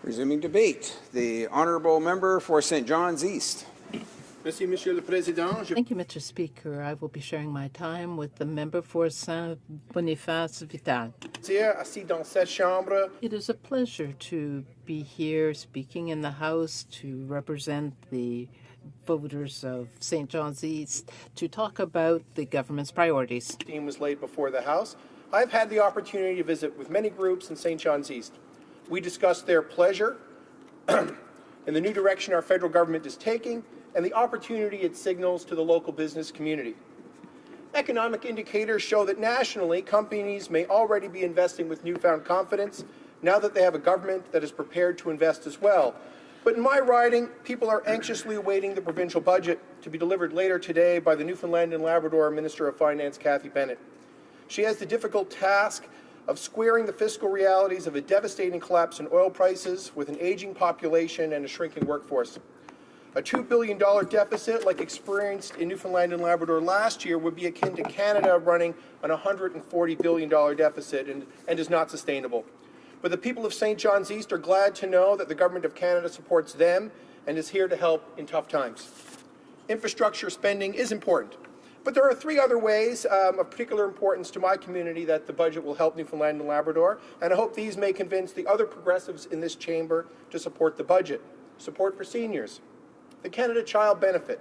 Resuming debate, the honourable member for St. John's East. Merci, Monsieur le Président. Thank you, Mr. Speaker. I will be sharing my time with the member for Saint-Boniface-Vital. Assis dans cette chambre, It is a pleasure to be here speaking in the House to represent the voters of St. John's East to talk about the government's priorities. team was laid before the House. I've had the opportunity to visit with many groups in St. John's East. We discussed their pleasure in the new direction our federal government is taking and the opportunity it signals to the local business community. Economic indicators show that nationally, companies may already be investing with newfound confidence now that they have a government that is prepared to invest as well. But in my riding, people are anxiously awaiting the provincial budget to be delivered later today by the Newfoundland and Labrador Minister of Finance, Cathy Bennett. She has the difficult task of squaring the fiscal realities of a devastating collapse in oil prices with an aging population and a shrinking workforce. A $2 billion deficit like experienced in Newfoundland and Labrador last year would be akin to Canada running an $140 billion deficit and is not sustainable. But the people of St. John's East are glad to know that the Government of Canada supports them and is here to help in tough times. Infrastructure spending is important, but there are three other ways of particular importance to my community that the budget will help Newfoundland and Labrador, and I hope these may convince the other progressives in this chamber to support the budget. Support for seniors, the Canada Child Benefit,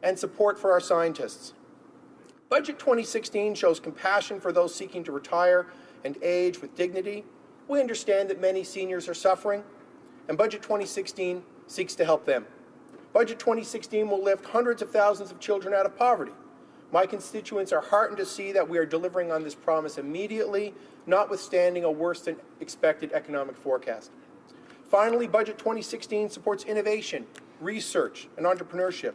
and support for our scientists. Budget 2016 shows compassion for those seeking to retire and age with dignity. We understand that many seniors are suffering, and Budget 2016 seeks to help them. Budget 2016 will lift hundreds of thousands of children out of poverty. My constituents are heartened to see that we are delivering on this promise immediately, notwithstanding a worse than expected economic forecast. Finally, Budget 2016 supports innovation, research, and entrepreneurship.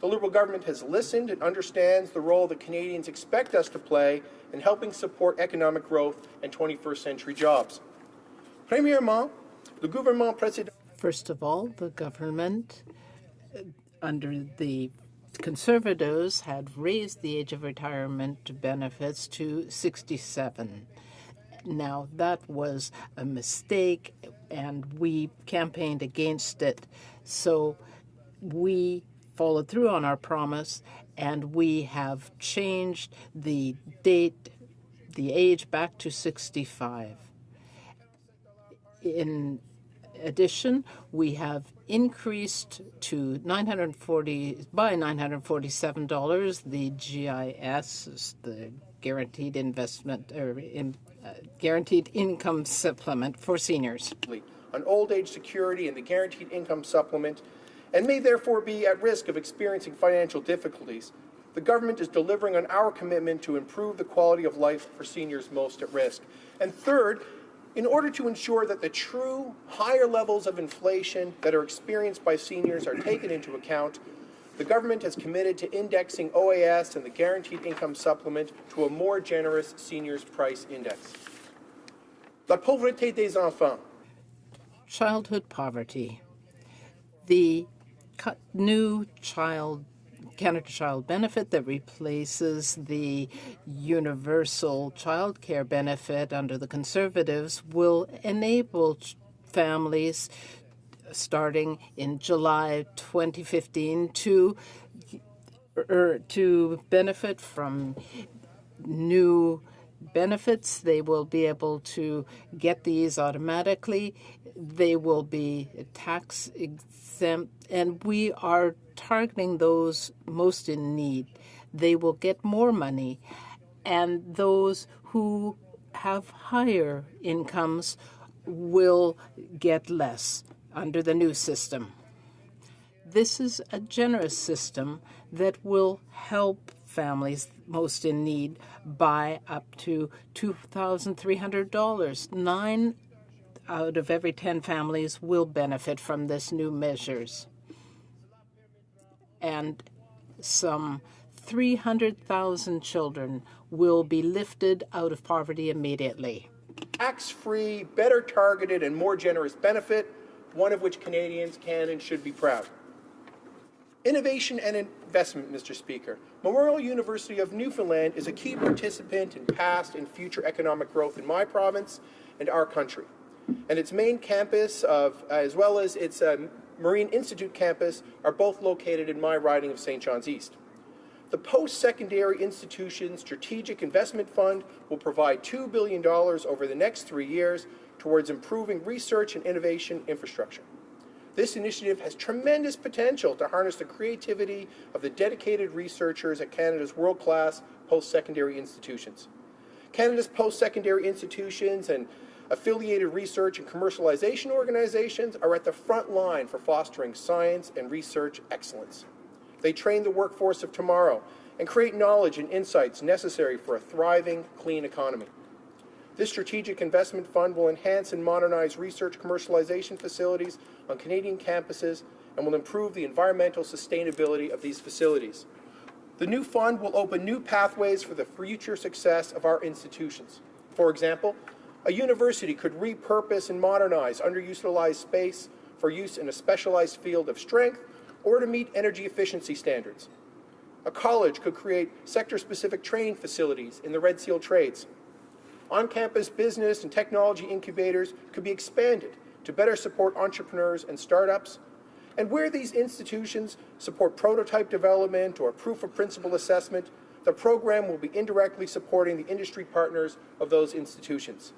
The Liberal government has listened and understands the role that Canadians expect us to play in helping support economic growth and 21st century jobs. Premièrement, le gouvernement précédent. First of all, the government, under the Conservatives, had raised the age of retirement benefits to 67. Now, that was a mistake, and we campaigned against it. So we followed through on our promise, and we have changed the age back to 65. In addition, we have increased to $947 the GIS, the guaranteed investment or guaranteed income supplement for seniors. On old age security and the guaranteed income supplement, and may therefore be at risk of experiencing financial difficulties. The government is delivering on our commitment to improve the quality of life for seniors most at risk. And third, in order to ensure that the true higher levels of inflation that are experienced by seniors are taken into account, the government has committed to indexing OAS and the guaranteed income supplement to a more generous seniors price index. La pauvreté des enfants. Childhood poverty. The new Canada Child Benefit that replaces the universal child care benefit under the Conservatives will enable families starting in July 2015 to benefit from new benefits. They will be able to get these automatically. They will be tax exempt, and we are targeting those most in need. They will get more money, and those who have higher incomes will get less under the new system. This is a generous system that will help families most in need by up to $2,300. 9 out of every 10 families will benefit from this new measures. And some 300,000 children will be lifted out of poverty immediately. Tax-free, better targeted, and more generous benefit, one of which Canadians can and should be proud. Innovation and investment, Mr. Speaker. Memorial University of Newfoundland is a key participant in past and future economic growth in my province and our country. and its main campus, as well as its Marine Institute campus, are both located in my riding of St. John's East. The Post-Secondary Institution Strategic Investment Fund will provide $2 billion over the next 3 years towards improving research and innovation infrastructure. This initiative has tremendous potential to harness the creativity of the dedicated researchers at Canada's world-class post-secondary institutions. Canada's post-secondary institutions and affiliated research and commercialization organizations are at the front line for fostering science and research excellence. They train the workforce of tomorrow and create knowledge and insights necessary for a thriving, clean economy. This strategic investment fund will enhance and modernize research commercialization facilities on Canadian campuses and will improve the environmental sustainability of these facilities. The new fund will open new pathways for the future success of our institutions. For example, a university could repurpose and modernize underutilized space for use in a specialized field of strength or to meet energy efficiency standards. A college could create sector-specific training facilities in the Red Seal trades. On-campus business and technology incubators could be expanded to better support entrepreneurs and startups. And where these institutions support prototype development or proof of principle assessment, the program will be indirectly supporting the industry partners of those institutions.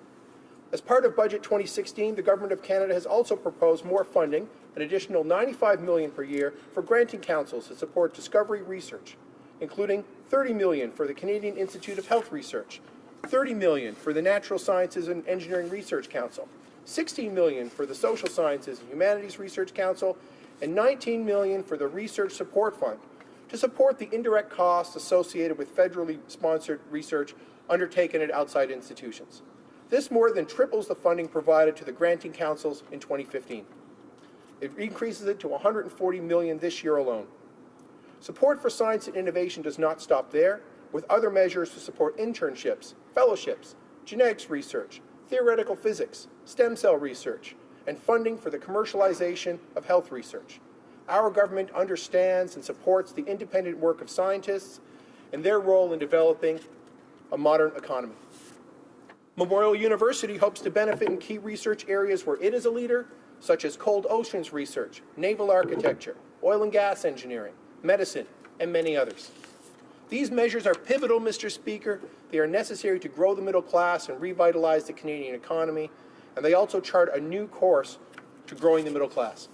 As part of Budget 2016, the Government of Canada has also proposed more funding, an additional $95 million per year, for granting councils to support discovery research, including $30 million for the Canadian Institute of Health Research, $30 million for the Natural Sciences and Engineering Research Council, $16 million for the Social Sciences and Humanities Research Council, and $19 million for the Research Support Fund to support the indirect costs associated with federally sponsored research undertaken at outside institutions. This more than triples the funding provided to the granting councils in 2015. It increases it to $140 million this year alone. Support for science and innovation does not stop there, with other measures to support internships, fellowships, genetics research, theoretical physics, stem cell research, and funding for the commercialization of health research. Our government understands and supports the independent work of scientists and their role in developing a modern economy. Memorial University hopes to benefit in key research areas where it is a leader, such as cold oceans research, naval architecture, oil and gas engineering, medicine, and many others. These measures are pivotal, Mr. Speaker. They are necessary to grow the middle class and revitalize the Canadian economy, and they also chart a new course to growing the middle class.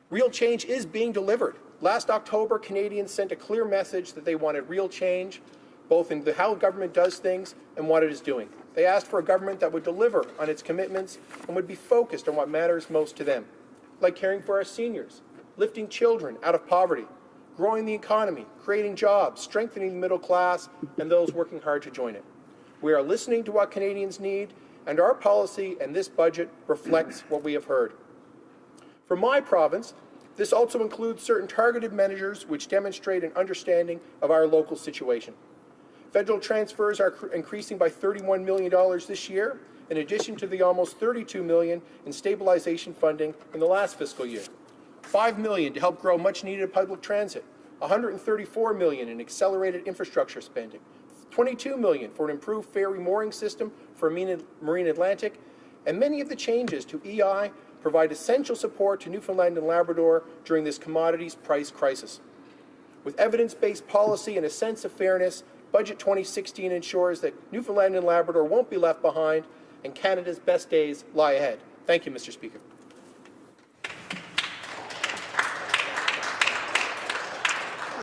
Real change is being delivered. Last October, Canadians sent a clear message that they wanted real change, both in how government does things and what it is doing. They asked for a government that would deliver on its commitments and would be focused on what matters most to them, like caring for our seniors, lifting children out of poverty, growing the economy, creating jobs, strengthening the middle class, and those working hard to join it. We are listening to what Canadians need, and our policy and this budget reflects what we have heard. For my province, this also includes certain targeted measures which demonstrate an understanding of our local situation. Federal transfers are increasing by $31 million this year, in addition to the almost $32 million in stabilization funding in the last fiscal year. $5 million to help grow much-needed public transit, $134 million in accelerated infrastructure spending, $22 million for an improved ferry mooring system for Marine Atlantic, and many of the changes to EI provide essential support to Newfoundland and Labrador during this commodities price crisis. With evidence-based policy and a sense of fairness, Budget 2016 ensures that Newfoundland and Labrador won't be left behind and Canada's best days lie ahead. Thank you, Mr. Speaker.